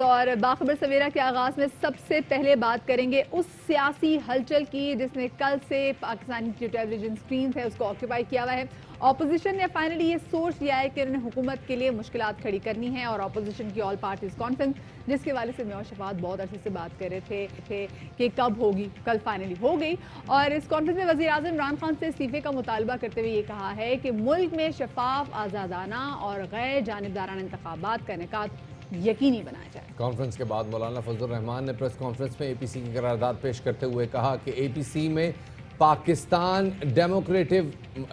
اور باخبر سویرا کے آغاز میں سب سے پہلے بات کریں گے اس سیاسی ہلچل کی جس نے کل سے پاکستانی جو ٹیلی ویژن سکرینز ہے اس کو آکوپائی کیا ہوا ہے۔ اپوزیشن نے فائنلی یہ سوچ لیا ہے کہ انہوں نے حکومت کے لیے مشکلات کھڑی کرنی ہیں، اور اپوزیشن کی آل پارٹیز کانفرنس جس کے حوالے سے میں اور شفاعت بہت عرصے سے بات کر رہے تھے کہ کب ہوگی، کل فائنلی ہو گئی۔ اور اس کانفرنس میں وزیر اعظم عمران خان سے استعفے کا مطالبہ کرتے ہوئے یہ کہا ہے کہ ملک میں شفاف، آزادانہ اور غیر جانبدارانہ انتخابات کا انعقاد یقینی بنایا جائے۔ کانفرنس کے بعد مولانا فضل الرحمان نے پریس کانفرنس میں اے پی سی کی قرارداد پیش کرتے ہوئے کہا کہ اے پی سی میں پاکستان ڈیموکریٹو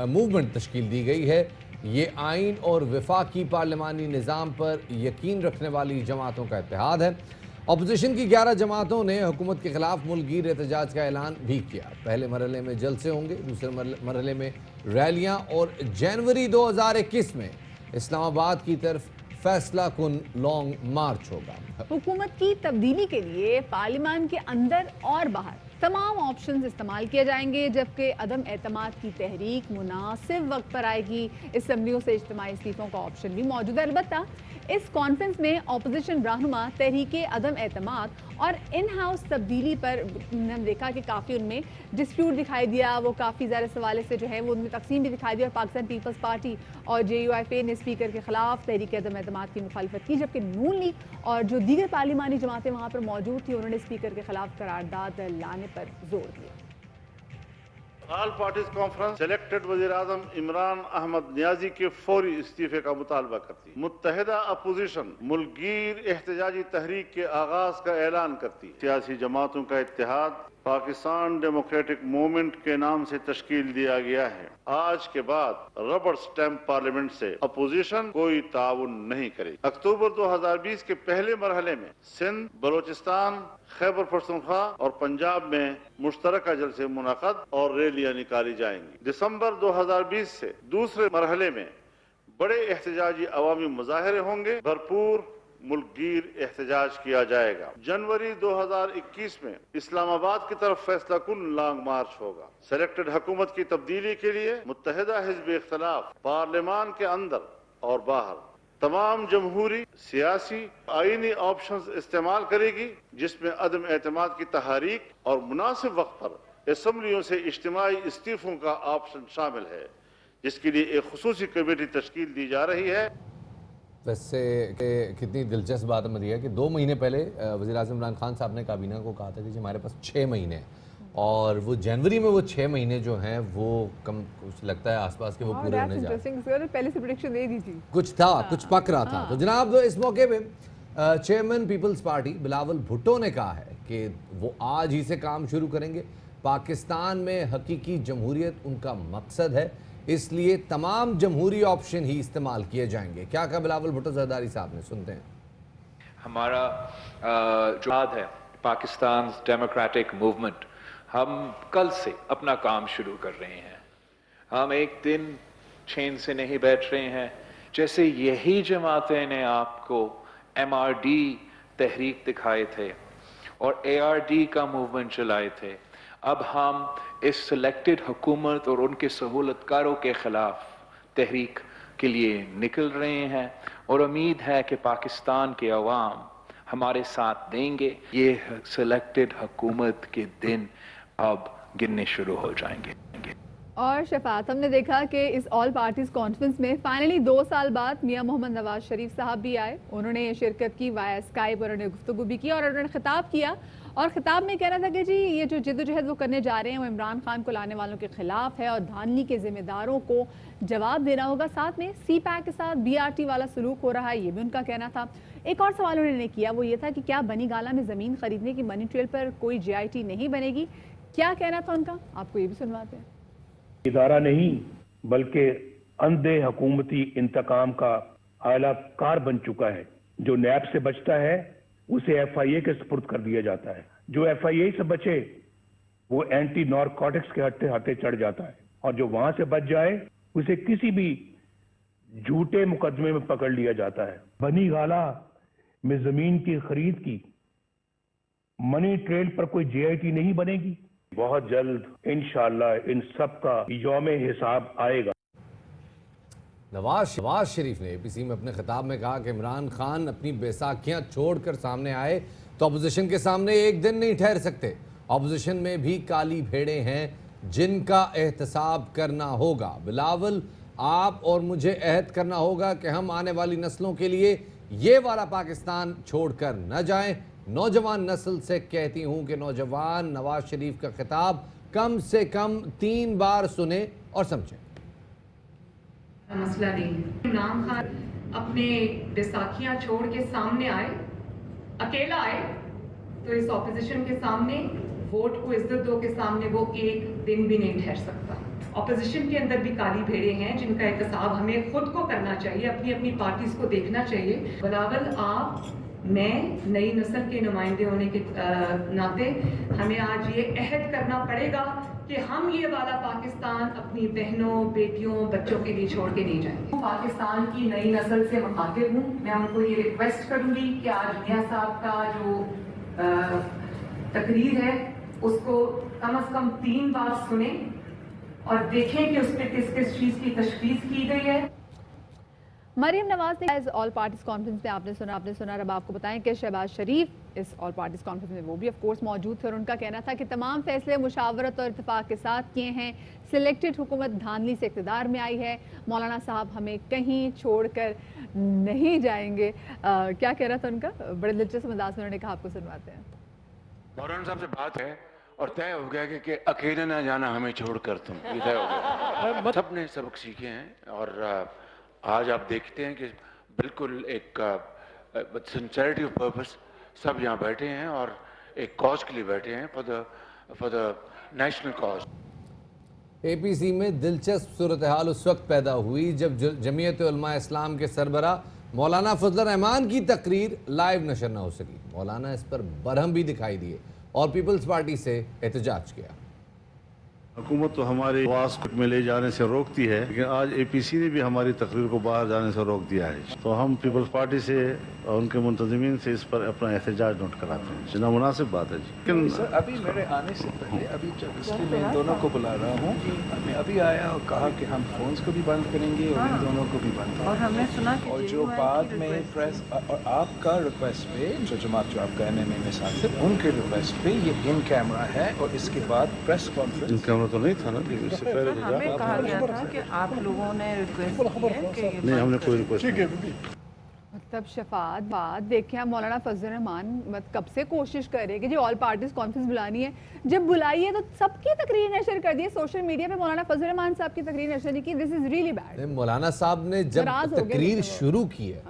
موومنٹ تشکیل دی گئی ہے۔ یہ آئین اور وفاقی پارلیمانی نظام پر یقین رکھنے والی جماعتوں کا اتحاد ہے۔ اپوزیشن کی 11 جماعتوں نے حکومت کے خلاف ملک گیر احتجاج کا اعلان بھی کیا۔ پہلے مرحلے میں جلسے ہوں گے، دوسرے مرحلے میں ریلیاں، اور جنوری 2021 میں اسلام آباد کی طرف فیصلہ کن لانگ مارچ ہوگا۔ حکومت کی تبدیلی کے لیے پارلیمان کے اندر اور باہر تمام آپشنز استعمال کیے جائیں گے، جبکہ عدم اعتماد کی تحریک مناسب وقت پر آئے گی۔ اسمبلیوں سے اجتماعی استعفوں کا آپشن بھی موجود ہے۔ البتہ اس کانفرنس میں اپوزیشن رہنما تحریک عدم اعتماد اور ان ہاؤس تبدیلی پر ہم نے دیکھا کہ کافی ان میں ڈسپیوٹ دکھائی دیا، وہ کافی زیادہ سوالے سے جو ہے وہ ان میں تقسیم بھی دکھائی دی، اور پاکستان پیپلز پارٹی اور جے یو ایف اے نے اسپیکر کے خلاف تحریک عدم اعتماد کی مخالفت کی، جبکہ نون لیگ اور جو دیگر پارلیمانی جماعتیں وہاں پر موجود تھیں انہوں نے اسپیکر کے خلاف قرارداد لانے پر زور دیا۔ آل پارٹیز کانفرنس سلیکٹڈ وزیر اعظم عمران احمد نیازی کے فوری استعفے کا مطالبہ کرتی ہے۔ متحدہ اپوزیشن ملک گیر احتجاجی تحریک کے آغاز کا اعلان کرتی ہے۔ سیاسی جماعتوں کا اتحاد پاکستان ڈیموکریٹک موومنٹ کے نام سے تشکیل دیا گیا ہے۔ آج کے بعد ربڑ سٹیمپ پارلیمنٹ سے اپوزیشن کوئی تعاون نہیں کرے گی۔ اکتوبر 2020 کے پہلے مرحلے میں سندھ، بلوچستان، خیبر پختونخوا اور پنجاب میں مشترکہ جلسے منعقد اور ریلیاں نکالی جائیں گی۔ دسمبر 2020 سے دوسرے مرحلے میں بڑے احتجاجی عوامی مظاہرے ہوں گے، بھرپور ملک گیر احتجاج کیا جائے گا۔ جنوری 2021 میں اسلام آباد کی طرف فیصلہ کن لانگ مارچ ہوگا۔ سلیکٹڈ حکومت کی تبدیلی کے لیے متحدہ حزب اختلاف پارلیمان کے اندر اور باہر تمام جمہوری، سیاسی، آئینی آپشنز استعمال کرے گی، جس میں عدم اعتماد کی تحریک اور مناسب وقت پر اسمبلیوں سے اجتماعی استعفوں کا آپشن شامل ہے، جس کے لیے ایک خصوصی کمیٹی تشکیل دی جا رہی ہے۔ ویسے کتنی دلچسپ بات مری ہے کہ 2 مہینے پہلے وزیر اعظم عمران خان صاحب نے کابینہ کو کہا تھا کہ ہمارے پاس 6 مہینے ہیں، اور وہ جنوری میں وہ 6 مہینے جو ہیں وہ کم کچھ لگتا ہے آس پاس کے وہ پورے ہونے جا رہے ہیں۔ پہلے سے پریڈکشن دے دی تھی، کچھ تھا، کچھ پک رہا تھا۔ تو جناب اس موقع پہ چیئرمین پیپلز پارٹی بلاول بھٹو نے کہا ہے کہ وہ آج ہی سے کام شروع کریں گے۔ پاکستان میں حقیقی جمہوریت ان کا مقصد ہے، اس لیے تمام جمہوری آپشن ہی استعمال کیے جائیں گے۔ کیا کہا بلاول بھٹو زرداری صاحب نے، سنتے ہیں۔ ہمارا جو ہے پاکستان ڈیموکریٹک موومنٹ، ہم کل سے اپنا کام شروع کر رہے ہیں۔ ہم ایک دن چین سے نہیں بیٹھ رہے ہیں۔ جیسے یہی جماعتیں نے آپ کو ایم آر ڈی تحریک دکھائے تھے اور اے آر ڈی کا موومنٹ چلائے تھے، اب ہم اس سلیکٹڈ حکومت اور ان کے سہولت کاروں کے خلاف تحریک کے لیے نکل رہے ہیں، اور امید ہے کہ پاکستان کے عوام ہمارے ساتھ دیں گے۔ یہ سلیکٹڈ حکومت کے دن اب گننے شروع ہو جائیں گے۔ اور شفاعت ہم نے دیکھا کہ اس آل پارٹیز کانفرنس میں فائنلی 2 سال بعد میاں محمد نواز شریف صاحب بھی آئے۔ انہوں نے شرکت کی وائے اسکائپ، اور انہوں نے گفتگو بھی کی، اور انہوں نے خطاب کیا، اور خطاب میں کہنا تھا کہ جی یہ جو جد و جہد وہ کرنے جا رہے ہیں وہ عمران خان کو لانے والوں کے خلاف ہے، اور دھاندلی کے ذمہ داروں کو جواب دینا ہوگا۔ ساتھ میں سی پیک کے ساتھ بی آر ٹی والا سلوک ہو رہا ہے، یہ بھی ان کا کہنا تھا۔ ایک اور سوال انہوں نے کیا، وہ یہ تھا کہ کیا بنی گالہ میں زمین خریدنے کی منی ٹریل پر کوئی جے آئی ٹی نہیں بنے گی؟ کیا کہنا تھا ان کا، آپ کو یہ بھی سنواتے ہیں۔ ادارہ نہیں بلکہ اندھے حکومتی انتقام کا اعلی کار بن چکا ہے۔ جو نیب سے بچتا ہے اسے ایف آئی اے کے سپرد کر دیا جاتا ہے، جو ایف آئی اے سے بچے وہ اینٹی نارکوٹکس کے ہاتھے چڑھ جاتا ہے، اور جو وہاں سے بچ جائے اسے کسی بھی جھوٹے مقدمے میں پکڑ لیا جاتا ہے۔ بنی گالہ میں زمین کی خرید کی منی ٹریل پر کوئی جے آئی ٹی نہیں بنے گی۔ بہت جلد انشاءاللہ ان سب کا یوم حساب آئے گا۔ नवाज शरीफ ने एपीसी में अपने खिताब में कहा कि इमरान खान अपनी बैसाखियां छोड़कर सामने आए तो अपोजिशन के सामने एक दिन नहीं ठहर सकते। अपोजिशन में भी काली भेड़ें हैं जिनका एहतसाब करना होगा। बिलावल, आप और मुझे अहद करना होगा कि हम आने वाली नस्लों के लिए ये वाला पाकिस्तान छोड़कर न जाएं। नौजवान नस्ल से कहती हूं कि नौजवान नवाज शरीफ का खिताब कम से कम 3 बार सुने और समझें। मसला नहीं, इमरान खान अपने बैसाखियां छोड़ के सामने आए, अकेला आए तो इस ऑपोजिशन के सामने, वोट को इज्जत दो के सामने वो एक दिन भी नहीं ठहर सकता। ऑपोजिशन के अंदर भी काली भेड़ें हैं जिनका एहतसाब हमें खुद को करना चाहिए, अपनी अपनी पार्टीज को देखना चाहिए। बिलावल, आप, मैं नई नस्ल के नुमाइंदे होने के नाते हमें आज ये अहद करना पड़ेगा कि हम ये वाला पाकिस्तान अपनी बहनों, बेटियों, बच्चों के लिए छोड़ के नहीं जाएंगे। पाकिस्तान की नई नस्ल से मुखातिब हूँ, मैं उनको ये रिक्वेस्ट करूंगी कि आज मियां साहब का जो तकरीर है उसको कम से कम 3 बार सुने और देखें कि उस पर किस किस चीज़ की तशखीस की गई है। मरियम नवाज ने एज ऑल पार्टीज कॉन्फ्रेंस में आपने सुना। अब आपको बताएं कि शहबाज शरीफ इस ऑल पार्टीज कॉन्फ्रेंस में वो भी ऑफ कोर्स मौजूद थे और उनका कहना था कि तमाम फैसले मुशावरत और इत्तेफाक के साथ किए हैं। सिलेक्टेड हुकूमत धांधली से इक़्तिदार में आई है। मौलाना साहब हमें कहीं छोड़कर नहीं जाएंगे। क्या कह रहा था उनका? बड़े दिलचस्प अंदाज में उन्होंने कहा, आपको सुनवाते हैं। मौलाना साहब से बात है और तय हो गया कि अकेले ना जाना हमें छोड़कर तुम, ये तय हो गया। सबने सबक सीखे हैं और आज आप देखते हैं कि बिल्कुल एक सिंसेरिटी ऑफ पर्पस सब यहाँ बैठे हैं और एक कॉज के लिए बैठे हैं, for the national cause. APC में दिलचस्प सूरत हाल उस वक्त पैदा हुई जब जमीयत उलमा इस्लाम के सरबराह मौलाना फजल रहमान की तकरीर लाइव नशर न हो सकी। मौलाना इस पर बरहम भी दिखाई दिए और पीपल्स पार्टी से एहतजाज किया। हुकूमत तो हमारी आवाज़ में ले जाने से रोकती है, लेकिन आज एपीसी ने भी हमारी तकरीर को बाहर जाने से रोक दिया है। तो हम पीपल्स पार्टी से और उनके मुंतज़मीन से इस पर अपना एहतजाज नोट कराते हैं। जितना मुनासिब बात है जी। लेकिन सर, अभी मेरे आने से पहले, अभी जब इसलिए मैं इन दोनों को बुला रहा हूँ, मैं अभी आया और कहा कि हम फोन्स को भी बंद करेंगे और इन दोनों को भी बंद करेंगे। और हमने सुना कि और जो बाद में प्रेस और आपका रिक्वेस्ट पे जो जमात जो आप कहने में मिसाल थे उनके रिक्वेस्ट पे ये इन कैमरा है और इसके बाद प्रेस कॉन्फ्रेंस। इन कैमरा तो नहीं था ना, इससे पहले तो हमें कहा गया था कि आप लोगों ने रिक्वेस्ट की है कि नहीं, हमने कोई रिक्वेस्ट नहीं। मतलब शफात बात देखिए, हम मौलाना फजल रहमान कब से कोशिश कर रहे हैं कि जो ऑल पार्टीज कॉन्फ्रेंस बुलानी है, जब बुलाई है तो सबकी तकरीर नशर कर दी है सोशल मीडिया पे। मौलाना फजल रहमान साहब की तकरीर नशर नहीं की। This is really bad. मौलाना साहब ने जब तकरीर शुरू की है,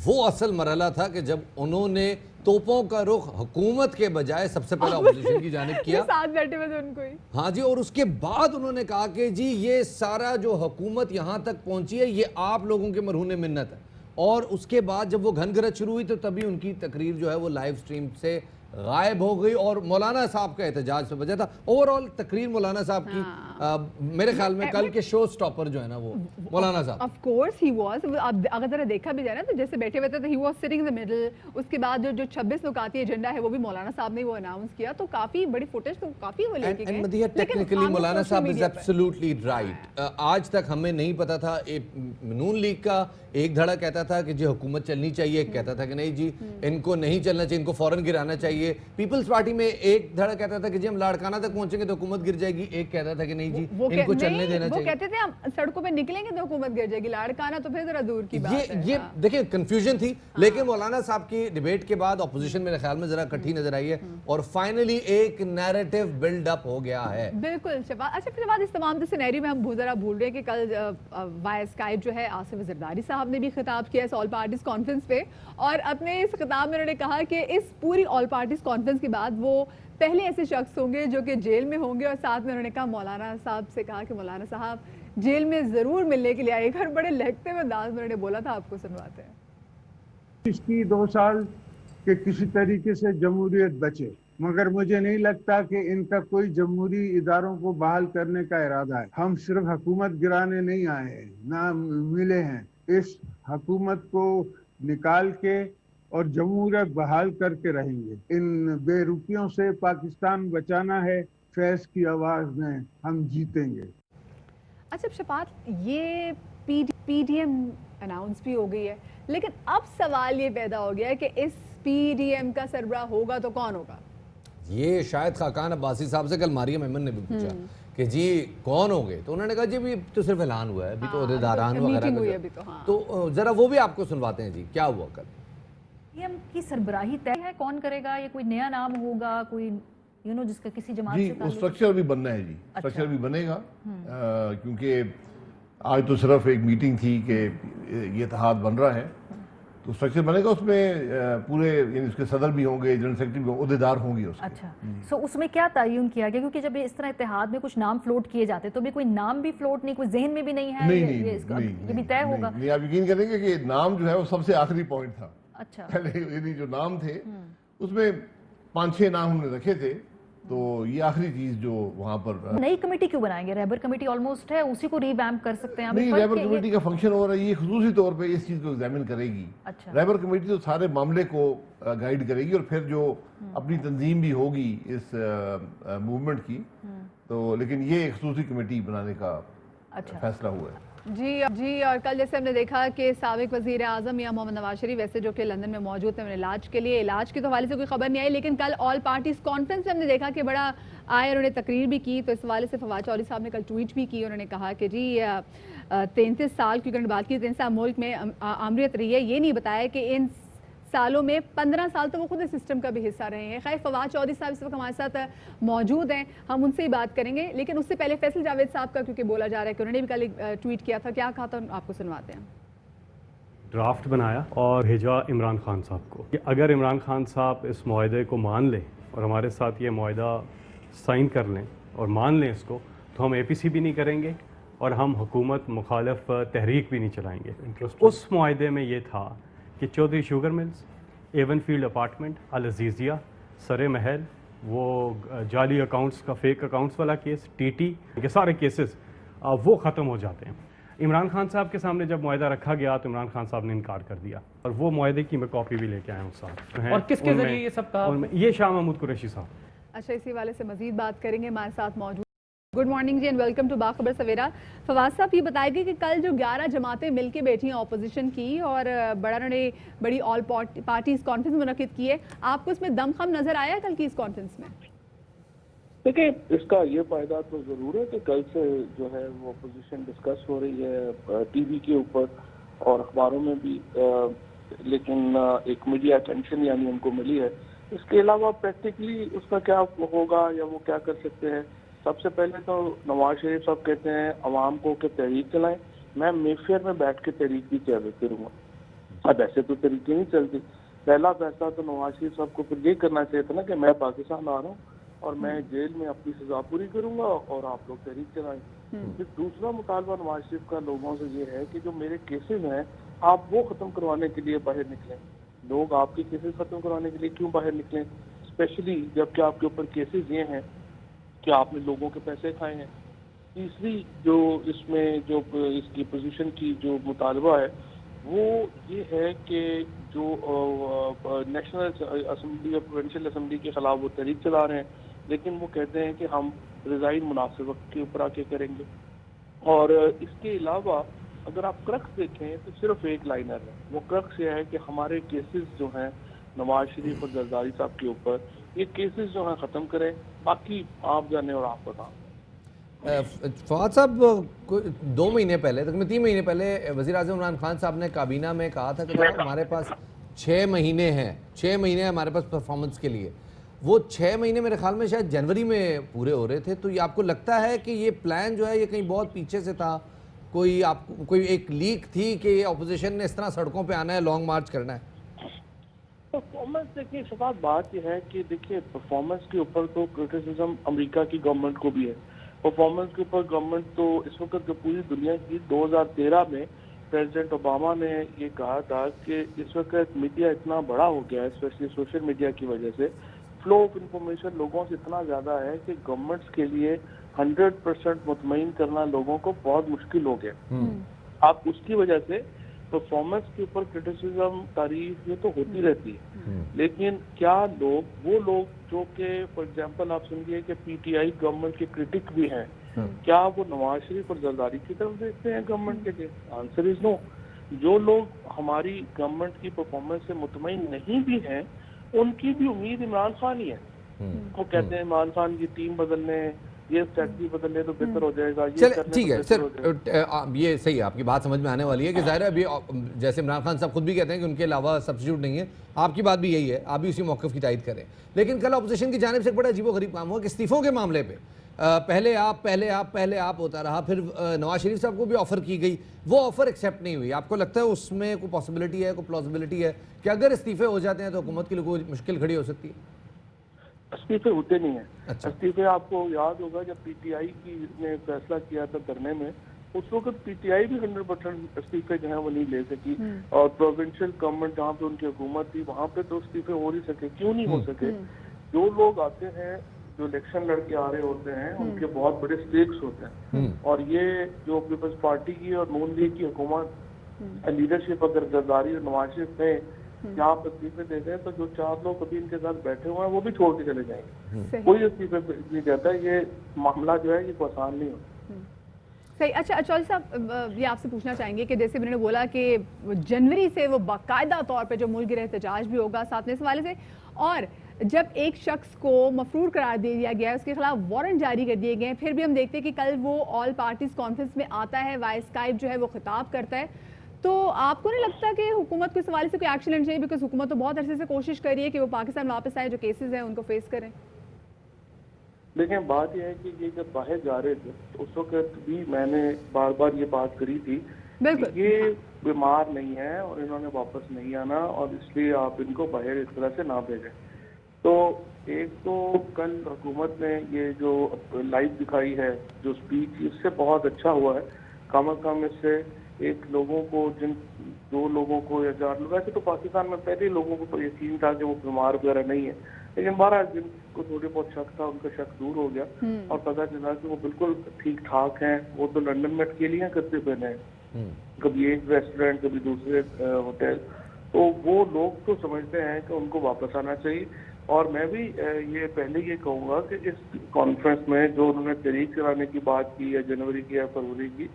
वो असल मरहला था कि जब उन्होंने तोपों का रुख हुकूमत के बजाय सबसे पहले अपोजिशन की जानिब किया, साथ बैठे हुए थे उनको ही। हाँ जी, और उसके बाद उन्होंने कहा कि जी ये सारा जो हुकूमत यहाँ तक पहुंची है ये आप लोगों के मरहून मिन्नत है। और उसके बाद जब वो घनघरत शुरू हुई तो तभी उनकी तकरीर जो है वो लाइव स्ट्रीम से गायब हो गई और मौलाना साहब का एहतजाज पे वजह था। ओवरऑल तकरीर मौलाना साहब की मेरे ख्याल में कल के शो स्टॉपर जो है ना वो मौलाना साहब। Of course he was. अगर जरा देखा भी जाए ना तो जैसे बैठे हुए थे तो he was sitting in the middle. उसके बाद जो 26 नुकाती एजेंडा है वो भी मौलाना साहब ने वो अनाउंस किया, तो काफी बड़ी फुटेज तो काफी वो लेके गए। एंड मदिया, टेक्निकली मौलाना साहब इज एब्सोल्युटली राइट। आज तक हमें नहीं पता था। नून लीग का एक धड़ा कहता था कि जी हुकूमत चलनी चाहिए, एक कहता था कि नहीं जी इनको नहीं चलना चाहिए, इनको फौरन गिराना चाहिए। पीपल्स पार्टी में एक धड़ा कहता था कि जी हम लाड़काना तक पहुंचेंगे तो हुकूमत गिर जाएगी, एक कहता था कि नहीं जी इनको चलने देना चाहिए। वो कहते थे हम सड़कों पे निकलेंगे तो हुकूमत गिर जाएगी, लाड़काना तो फिर जरा दूर की बात है। ये देखिए कंफ्यूजन थी, लेकिन मौलाना साहब की डिबेट के बाद ऑपोजिशन मेरे ख्याल में जरा इकट्ठी नजर आई है और फाइनली एक नैरेटिव बिल्ड अप हो गया है। बिल्कुल शफात। अच्छा, फिर बाद इस तमाम सिनेरियो में हम जरा भूल रहे हैं कि कल वाया स्काइप जो है आसिफ जरदारी साहब ने भी खिताब किया इस ऑल पार्टीज कॉन्फ्रेंस पे और अपने इस खिताब में उन्होंने कहा कि इस पूरी ऑल पार्टीज कॉन्फ्रेंस के बाद वो पहले ऐसे शख्स होंगे जो कि जेल में होंगे। और साथ में उन्होंने कहा, मौलाना साहब से कहा कि मौलाना साहब जेल में जरूर मिलने के लिए आएगा। और बड़े लहकते हुए अंदाज में उन्होंने बोला था, आपको सुनवाते हैं। इसकी 2 साल के किसी तरीके से जमहूरियत बचे, मगर मुझे नहीं लगता कि इनका कोई जमहूरी इदारों को बहाल करने का इरादा है। हम सिर्फ हुकूमत गिराने नहीं आए हैं, ना मिले हैं। इस हुकूमत को निकाल के और जमहूरियत बहाल करके रहेंगे। इन बेरुखियों से पाकिस्तान बचाना है। फैज की आवाज में हम जीतेंगे। अच्छा शफात, ये पीडी PDM अनाउंस भी हो गई है, लेकिन अब सवाल ये पैदा हो गया है कि इस PDM का सरबराह होगा तो कौन होगा? ये शायद खाकान अब्बासी साहब से कल मारिया मेमन ने भी पूछा कि जी कौन होंगे, तो उन्होंने कहा जी अभी तो सिर्फ ऐलान हुआ है, अभी तो अहदेदारान वगैरह, तो जरा वो भी आपको सुनवाते हैं जी क्या हुआ कल। PDM की सरबराही तय है, कौन करेगा? ये कोई नया नाम होगा, कोई जिसका किसी जमात जी? वो स्ट्रक्चर भी बनना है जी, स्ट्रक्चर भी बनेगा, क्योंकि आज तो सिर्फ एक मीटिंग थी कि ये इत्तेहाद बन रहा है, तो स्ट्रक्चर बनेगा, उसमें पूरे यानी उसके सदर भी होंगे, जनरल सेक्रेटरी भी होंगे, ओहदेदार होंगे उसके। अच्छा, सो उसमें क्या तयन किया गया? क्योंकि जब इस तरह इत्तेहाद में कुछ नाम फ्लोट किए जाते तो भी कोई नाम भी फ्लोट नहीं, कोई जहन में भी नहीं है? ये भी तय होगा? नहीं, आप यकीन करेंगे कि नाम जो है वो सबसे आखिरी पॉइंट था। अच्छा, पहले यानी जो नाम थे उसमें 5-6 नाम हमने रखे थे, तो ये आखिरी चीज जो वहां पर। नई कमेटी क्यों बनाएंगे? रहबर कमेटी ऑलमोस्ट है, उसी को रिवैम्प कर सकते हैं। नहीं, रहबर कमेटी का फंक्शन हो रहा है, ये खुसूसी तौर पे इस चीज को एग्जामिन करेगी। अच्छा, रहबर कमेटी तो सारे मामले को गाइड करेगी, और फिर जो अपनी तंजीम भी होगी इस मूवमेंट की, तो लेकिन ये एक खुसूसी कमेटी बनाने का फैसला हुआ है। जी, और कल जैसे हमने देखा कि साबिक वज़ीर आज़म या मोहम्मद नवाज शरीफ वैसे जो कि लंदन में मौजूद थे इलाज के लिए, इलाज के तो हवाले से कोई खबर नहीं आई, लेकिन कल ऑल पार्टीज कॉन्फ्रेंस में हमने देखा कि बड़ा आए, उन्होंने तकरीर भी की, तो इस हवाले से फवाद चौधरी साहब ने कल ट्वीट भी की। उन्होंने कहा कि जी 33 साल, क्योंकि उन्होंने बात की 33 साल मुल्क में आमरीत रही है, ये नहीं बताया कि इन सालों में 15 साल तो वो खुद इस सिस्टम का भी हिस्सा रहे हैं। खैर, फवाद चौधरी साहब इस वक्त हमारे साथ मौजूद हैं, हम उनसे ही बात करेंगे, लेकिन उससे पहले फैसल जावेद साहब का क्योंकि बोला जा रहा है कि उन्होंने भी कल एक ट्वीट किया था, क्या कहा था आपको सुनवाते हैं। ड्राफ्ट बनाया और भेजा इमरान खान साहब को कि अगर इमरान खान साहब इस मुआहदे को मान लें और हमारे साथ ये मुआहदा साइन कर लें और मान लें इसको, तो हम APC भी नहीं करेंगे और हम हुकूमत मुखालिफ तहरीक भी नहीं चलाएंगे। उस मुआहदे में ये था कि Chaudhry sugar mills, Avenfield apartment, Al Azizia, Saray Mahal, वो जाली अकाउंट्स का फेक अकाउंट्स वाला केस, TT के सारे केसेस वो ख़त्म हो जाते हैं। इमरान खान साहब के सामने जब मुआहदा रखा गया तो इमरान खान साहब ने इनकार कर दिया, और वो मुआहदे की मैं कॉपी भी लेके आया हूँ साथ। और किसके जरिए ये सब कहा? ये शाह महमूद कुरैशी साहब। अच्छा, इसी वाले से मजीद बात करेंगे, हमारे साथ मौजूद। Good morning ji and welcome to Bakhabar Savera. Fawad साहब, ये बताएंगे कि कल जो 11 जमातें मिलकर बैठी हैं ऑपोजिशन की, और उन्होंने बड़ी ऑल पार्टीज कॉन्फ्रेंस मुनक्किद की है, आपको इसमें दमखम नजर आया कल की इस कॉन्फ्रेंस में? देखिए, इसका ये फायदा तो जरूर है कि कल से जो है वो अपोजिशन डिस्कस हो रही है TV के ऊपर और अखबारों में भी, लेकिन एक मीडिया अटेंशन यानी उनको मिली है। इसके अलावा प्रैक्टिकली उसका क्या होगा या वो क्या कर सकते हैं? सबसे पहले तो नवाज शरीफ साहब कहते हैं अवाम को कि तहरीक चलाएं, मैं मेफेयर में बैठ के तहरीक भी करूँगा। अब ऐसे तो तरीके नहीं चलती। पहला फैसला तो नवाज शरीफ साहब को फिर ये करना चाहिए था ना कि मैं पाकिस्तान आ रहा हूँ और मैं जेल में अपनी सजा पूरी करूंगा और आप लोग तहरीक चलाएं। फिर दूसरा मुतालबा नवाज शरीफ का लोगों से ये है कि जो मेरे केसेस हैं आप वो खत्म करवाने के लिए बाहर निकलें। लोग आपके केसेस खत्म करवाने के लिए क्यों बाहर निकलें, स्पेशली जबकि आपके ऊपर केसेस ये हैं कि आपने लोगों के पैसे खाए हैं। तीसरी जो इसमें जो इसकी पोजीशन की जो मुतालबा है वो ये है कि जो नेशनल असेंबली और प्रोविंशियल असेंबली के खिलाफ वो तहरीक चला रहे हैं, लेकिन वो कहते हैं कि हम रिजाइन मुनासिब वक्त के ऊपर आके करेंगे। और इसके अलावा अगर आप क्रक्स देखें तो सिर्फ एक लाइनर है, वो क्रक्स ये है कि हमारे केसेस जो हैं नवाज शरीफ और जरदारी साहब के ऊपर, ये केसेस जो हैं ख़त्म करें, बाकी आप जाने और आप बताएं। फवाद साहब, 2 महीने पहले तक 3 महीने पहले वज़ीर आज़म इमरान खान साहब ने काबीना में कहा था कि हमारे पास 6 महीने हैं, 6 महीने हमारे पास परफॉर्मेंस के लिए। वो 6 महीने मेरे ख्याल में शायद जनवरी में पूरे हो रहे थे, तो ये आपको लगता है कि ये प्लान जो है ये कहीं बहुत पीछे से था? कोई एक लीक थी कि अपोजिशन ने इस तरह सड़कों पे आना है, लॉन्ग मार्च करना है? परफॉर्मेंस देखिए, सवाल बात यह है कि देखिए परफॉर्मेंस के ऊपर तो क्रिटिसिज्म अमेरिका की गवर्नमेंट को भी है। परफॉर्मेंस के ऊपर गवर्नमेंट तो इस वक्त जो पूरी दुनिया की 2013 में प्रेसिडेंट ओबामा ने ये कहा था कि इस वक्त मीडिया इतना बड़ा हो गया है, स्पेशली सोशल मीडिया की वजह से फ्लो ऑफ इंफॉर्मेशन लोगों से इतना ज़्यादा है कि गवर्नमेंट्स के लिए 100% मुतमईन करना लोगों को बहुत मुश्किल हो गया। आप उसकी वजह से परफॉर्मेंस के ऊपर क्रिटिसिज्म तारीफ ये तो होती रहती है, लेकिन क्या वो लोग जो कि फॉर एग्जांपल आप समझिए कि PTI गवर्नमेंट के क्रिटिक भी हैं, क्या वो नवाज शरीफ और जरदारी की तरफ देखते हैं गवर्नमेंट के लिए? Answer is no. जो लोग हमारी गवर्नमेंट की परफॉर्मेंस से मुतमईन नहीं भी हैं, उनकी भी उम्मीद इमरान खान ही है। वो कहते हैं इमरान खान की टीम बदलने, ये स्ट्रेटजी बदलने तो बेहतर हो जाएगा, ये चलिए करने ठीक तो है बेहतर सर, हो जाएगा। ये सही है, आपकी बात समझ में आने वाली है कि ज़ाहिर है अभी जैसे इमरान खान साहब खुद भी कहते हैं कि उनके अलावा सब्स्टिट्यूट नहीं है, आपकी बात भी यही है, आप भी उसी मौक़िफ़ की तायद करें। लेकिन कल अपोजिशन की जानिब से एक बड़ा अजीबोगरीब काम हुआ कि इस्तीफ़ों के मामले पे पहले आप होता रहा, फिर नवाज शरीफ साहब को भी ऑफ़र की गई, वो ऑफ़र एक्सेप्ट नहीं हुई। आपको लगता है उसमें कोई पॉसिबिलिटी है, कोई प्लॉजिबिलिटी है कि अगर इस्तीफ़े हो जाते हैं तो हुकूमत के लिए कोई मुश्किल खड़ी हो सकती है? इस्तीफे होते नहीं है। अच्छा। इस्तीफे आपको याद होगा जब पीटीआई की ने फैसला किया था करने में, उस वक्त पीटीआई भी 100% इस्तीफे जो है वो नहीं ले सकी, और प्रोविंशियल गवर्नमेंट जहाँ पे उनकी हुकूमत थी वहाँ पे तो इस्तीफे हो नहीं सके। क्यों नहीं हो सके? जो लोग आते हैं, जो इलेक्शन लड़के आ रहे होते हैं, उनके बहुत बड़े स्टेक्स होते हैं, और ये जो पीपल्स पार्टी की और नून लीग की हुकूमत लीडरशिप अगर जरदारी और नवाज शरीफ ने यहाँ पर इस्तीफे दे दें तो जो 4 लोग अभी इनके साथ बैठे हुए हैं वो भी छोड़ के चले जाएंगे। कोई इस्तीफे नहीं देता। ये मामला जो है ये कोई आसान नहीं होता। सही। अच्छा चौधरी साहब, ये आपसे पूछना चाहेंगे कि जैसे मैंने बोला कि जनवरी से वो बाकायदा तौर पे जो मुल्क गिरह एहतजाज भी होगा साथ में इस हवाले से, और जब एक शख्स को मफरूर करार दे दिया गया है, उसके खिलाफ वारंट जारी कर दिए गए हैं, फिर भी हम देखते हैं कि कल वो ऑल पार्टीज कॉन्फ्रेंस में आता है, वाया स्काइप जो है वो खिताब करता है, तो आपको नहीं लगता कि हुकूमत को इस हवाले से कोई एक्शन लेना चाहिए? बिकॉज हुकूमत तो बहुत अरसे से कोशिश कर रही है कि वो पाकिस्तान वापस आए, जो केसेस हैं उनको फेस करें। देखिए बात यह है कि ये जब बाहर जा रहे थे तो उस वक्त भी मैंने बार बार ये बात करी थी कि ये बीमार नहीं है और इन्होंने वापस नहीं आना, और इसलिए आप इनको बाहर इस तरह से ना भेजें। तो एक तो कल हुकूमत ने ये जो लाइव दिखाई है जो स्पीच, इससे बहुत अच्छा हुआ है। कम अज कम इससे एक लोगों को, जिन 2 लोगों को या 4 लोग, ऐसे तो पाकिस्तान में पहले लोगों को तो यकीन था कि वो बीमार वगैरह नहीं है, लेकिन 12 जिनको थोड़ी बहुत शक था उनका शक दूर हो गया और पता चला कि वो बिल्कुल ठीक ठाक हैं। वो तो लंदन में अकेलियाँ करते पहले हैं, कभी एक रेस्टोरेंट कभी दूसरे होटल, तो वो लोग तो समझते हैं कि उनको वापस आना चाहिए। और मैं भी ये पहले ये कहूँगा कि इस कॉन्फ्रेंस में जो उन्होंने तहरीक चलाने की बात की या जनवरी की या फरवरी की,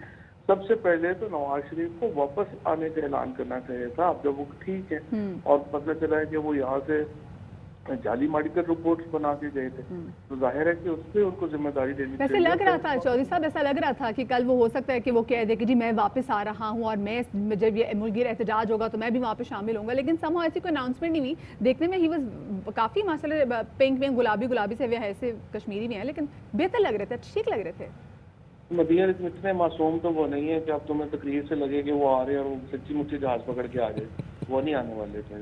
सबसे पहले तो नवाज शरीफ को वापस आने का ऐलान करना चाहिए था। अब जब वो ठीक है और पता चला है कि वो यहाँ से जाली मेडिकल रिपोर्ट्स बना के गए थे, तो जाहिर है कि उस पर उनको जिम्मेदारी देनी चाहिए। वैसे लग रहा था चौधरी साहब, ऐसा लग रहा था कि कल वो हो सकता है कि वो कह दे कि जी मैं वापस आ रहा हूँ और मैं जब ये मुल्क गिरह एहतजाज होगा तो मैं भी वहाँ पे शामिल होऊंगा, लेकिन समहाउ ऐसी कोई अनाउंसमेंट नहीं हुई। देखने में ही वाज काफ़ी माशाल्लाह पिंक में गुलाबी से ऐसे कश्मीरी में है, लेकिन बेहतर लग रहे थे, ठीक लग रहे थे। मदीर इतने मासूम तो वो नहीं है कि अब तुम्हें तकरीर से लगे कि वो आ रहे हैं और वो सच्ची मुच्ची जहाज पकड़ के आ जाए, वो नहीं आने वाले थे।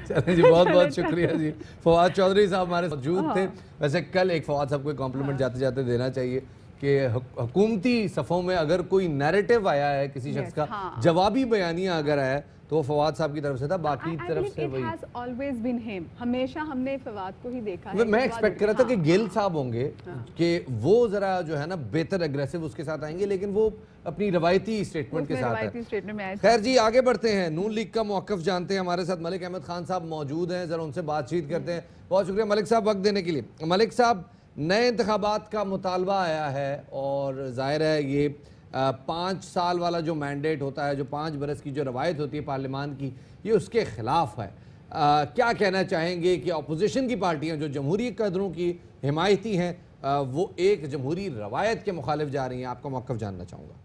चलिए जी, बहुत बहुत शुक्रिया जी। फवाद चौधरी साहब हमारे मौजूद थे। वैसे कल एक फवाद साहब को कॉम्प्लीमेंट जाते जाते देना चाहिए कि हुकूमती सफ़ों में अगर कोई नैरेटिव आया है किसी शख्स का, जवाबी बयानिया अगर आया है तो वो फवाद साहब की तरफ से था, बाकी तरफ से वही हमेशा हमने फवाद को ही देखा है। मैं एक्सपेक्ट कर रहा था कि गिल साहब होंगे कि वो जरा जो है ना बेहतर एग्रेसिव उसके साथ आएंगे, लेकिन वो अपनी रवायती स्टेटमेंट के साथ है। खैर जी, आगे बढ़ते हैं। नून लीग का मौक़िफ़ जानते हैं। हमारे साथ मलिक अहमद खान साहब मौजूद हैं, जरा उनसे बातचीत करते हैं। बहुत शुक्रिया मलिक साहब वक्त देने के लिए। मलिक साहब, नए इंतखाबात का मुतालबा आया है और ज़ाहिर है ये 5 साल वाला जो मैंडेट होता है, जो 5 बरस की जो रवायत होती है पार्लियामान की, ये उसके ख़िलाफ़ है। क्या कहना चाहेंगे कि अपोजिशन की पार्टियां जो जमहूरी कदरों की हिमायती हैं वो एक जमहूरी रवायत के मुखालिफ जा रही हैं? आपका मौक़िफ़ जानना चाहूँगा।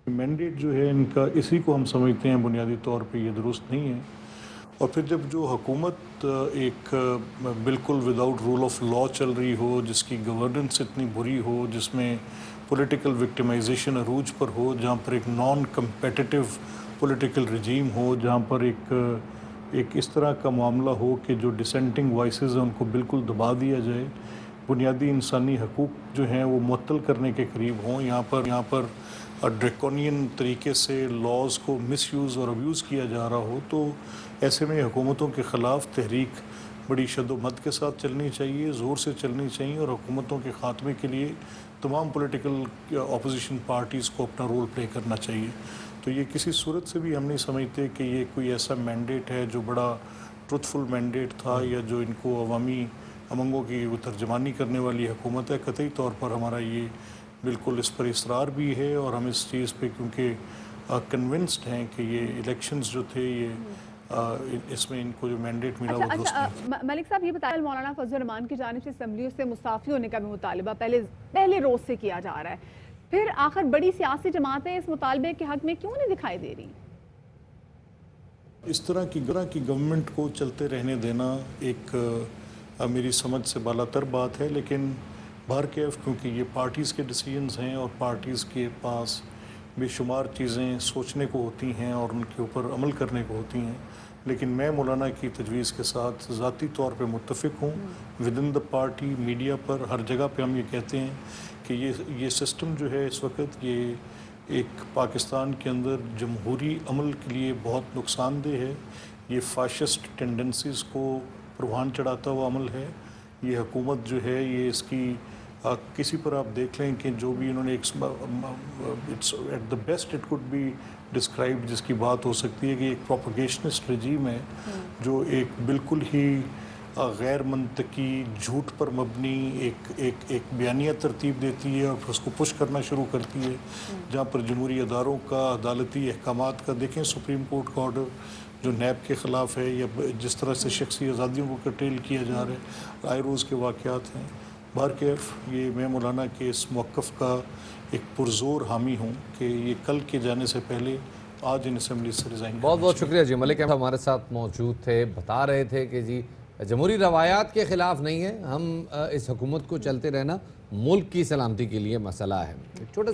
मैंडेट जो है इनका, इसी को हम समझते हैं बुनियादी तौर पे ये दुरुस्त नहीं है। और फिर जब जो हुकूमत एक बिल्कुल विदाउट रूल ऑफ लॉ चल रही हो, जिसकी गवर्नेंस इतनी बुरी हो, जिसमें पॉलिटिकल विक्टिमाइजेशन अरूज पर हो, जहाँ पर एक नॉन कम्पेटिटिव पॉलिटिकल रजीम हो, जहाँ पर एक इस तरह का मामला हो कि जो डिसेंटिंग वॉइसेस हैं उनको बिल्कुल दबा दिया जाए, बुनियादी इंसानी हकूक़ जो हैं वो मुअत्तल करने के करीब हों, यहाँ पर ड्रैकोनियन तरीके से लॉज को मिसयूज़ और अब्यूज़ किया जा रहा हो, तो ऐसे में हुकूमतों के ख़िलाफ़ तहरीक बड़ी शद्दोमत के साथ चलनी चाहिए, ज़ोर से चलनी चाहिए, और हुकूमतों के ख़ात्मे के लिए तमाम पॉलिटिकल अपोजिशन पार्टीज़ को अपना रोल प्ले करना चाहिए। तो ये किसी सूरत से भी हम नहीं समझते कि ये कोई ऐसा मैंडेट है जो बड़ा ट्रुथफुल मैंडेट था या जो इनको अवामी امنگوں کی وہ ترجمانی کرنے والی حکومت ہے. قطعی طور پر ہمارا یہ بالکل اس پر اصرار بھی ہے اور ہم اس چیز پہ کیونکہ کنونسڈ ہیں کہ یہ الیکشنز جو تھے یہ اس میں ان کو جو مینڈیٹ ملا وہ درست نہیں. ملک صاحب یہ بتائیں مولانا فضل الرحمان کی جانب سے اسمبلیوں سے مستعفی ہونے کا بھی مطالبہ پہلے روز سے کیا جا رہا ہے, پھر آخر بڑی سیاسی جماعتیں اس مطالبے کے حق میں کیوں نہیں دکھائی دے رہی؟ اس طرح کی گورنمنٹ کو چلتے رہنے دینا ایک میری سمجھ سے بالا تر بات ہے, لیکن بہرکیف کیونکہ یہ پارٹیز کے ڈیسیجنز ہیں اور پارٹیز کے پاس بے شمار چیزیں سوچنے کو ہوتی ہیں اور ان کے اوپر عمل کرنے کو ہوتی ہیں, لیکن میں مولانا کی تجویز کے ساتھ ذاتی طور پہ متفق ہوں. With in the party, media پر, ہر جگہ پہ ہم یہ کہتے ہیں کہ یہ سسٹم جو ہے اس وقت یہ ایک پاکستان کے اندر جمہوری عمل کے لیے بہت نقصان دہ ہے. یہ فاشسٹ ٹینڈنسیز کو پروان چڑھاتا ہوا عمل ہے. یہ حکومت جو ہے یہ اس کی کسی پر آپ دیکھ لیں کہ جو بھی انہوں نے at the best it could be describe جس کی بات ہو سکتی ہے کہ ایک پروپیگیشنسٹ رجیم ہے جو ایک بالکل ہی غیر منطقی جھوٹ پر مبنی ایک بیانیہ ترتیب دیتی ہے اور پھر اس کو پش کرنا شروع کرتی ہے, جہاں پر جمہوری اداروں کا, عدالتی احکامات کا, دیکھیں سپریم کورٹ کا آرڈر جو نیب کے خلاف ہے یا جس طرح سے شخصی آزادیوں کو کرٹیل کیا جا رہا ہے, آئے روز کے واقعات ہیں. بہرکیف یہ میں مولانا کے اس موقف کا ایک پرزور حامی ہوں کہ یہ کل کے جانے سے پہلے آج ان اسمبلی سے ریزائن. بہت بہت شکریہ جی. ملک احمد ہمارے ساتھ موجود تھے, بتا رہے تھے کہ جی جمہوری روایات کے خلاف نہیں ہے, ہم اس حکومت کو چلتے رہنا ملک کی سلامتی کے لیے مسئلہ ہے. چھوٹا